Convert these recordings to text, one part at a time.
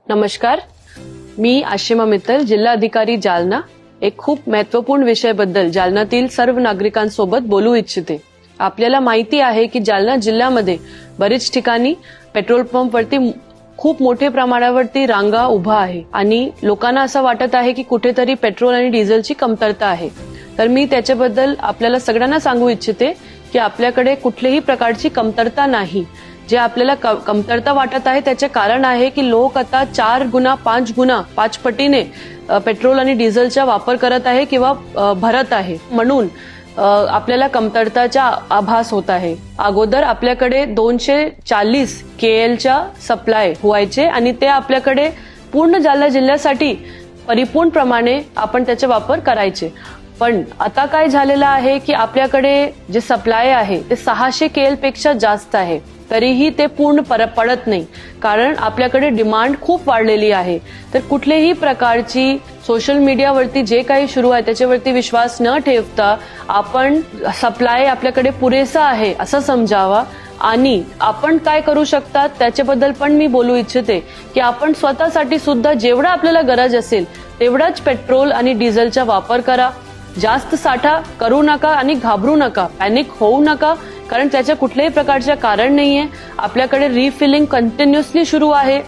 नमस्कार, मी आशिमा मित्तल, जिल्हा अधिकारी जालना. एक खूप महत्वपूर्ण विषयाबद्दल जालन्यातील सर्व नागरिकांसोबत बोलू इच्छिते. आपल्याला माहिती आहे की जालना जिल्ह्यामध्ये बरीच ठिकाणी पेट्रोल पंपवरती खूप मोठ्या प्रमाणावरती रांगा उभा आहे आणि लोकांना असं वाटत आहे की कुठेतरी पेट्रोल आणि डिझेलची कमतरता आहे. तर मी त्याच्याबद्दल आपल्याला सगळ्यांना सांगू इच्छिते की आपल्याकडे कुठल्याही प्रकारची कमतरता नाही. जे आपल्याला कमतरता वाटत आहे त्याचे कारण आहे की लोक आता 4 गुणा 5 पटीने पेट्रोल आणि डिझेलचा वापर करत आहे किंवा भरत आहे, म्हणून आपल्याला कमतरताचा आभास होत आहे. अगोदर आपल्याकडे 240 KLच्या सप्लाय व्हायचे आणि ते आपल्याकडे पूर्ण जालना जिल्ह्यासाठी परिपूर्ण प्रमाणे आपण त्याचा वापर करायचे. पण आता काय झालेलं आहे की आपल्याकडे जे सप्लाय आहे ते 600 KL पेक्षा जास्त आहे, तरीही ते पूर्ण पडत नाही, कारण आपल्याकडे डिमांड खूप वाढलेली आहे. तर कुठल्याही प्रकारची सोशल मीडियावरती जे काही सुरू आहे त्याच्यावरती विश्वास न ठेवता आपण सप्लाय आपल्याकडे पुरेसा आहे असं समजावा आणि आपण काय करू शकतात त्याच्याबद्दल पण मी बोलू इच्छिते की आपण स्वतःसाठी सुद्धा जेवढा आपल्याला गरज असेल तेवढाच पेट्रोल आणि डिझेलचा वापर करा. जास्त साठा करू नका आणि घाबरू नका, पॅनिक होऊ नका, कारण त्याच्या कुठल्याही प्रकारचे कारण नाहीये. आपल्याकडे रिफिलिंग कंटिन्युअसली सुरू आहे.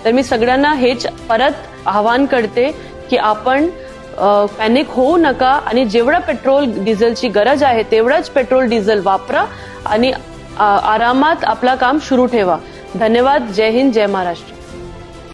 तर मी सगळ्यांना हेच परत आवाहन करते की आपण पॅनिक होऊ नका आणि जेवढा पेट्रोल डिझेलची गरज आहे तेवढाच पेट्रोल डिझेल वापरा आणि आरामात आपला काम सुरू ठेवा. धन्यवाद. जय हिंद, जय महाराष्ट्र.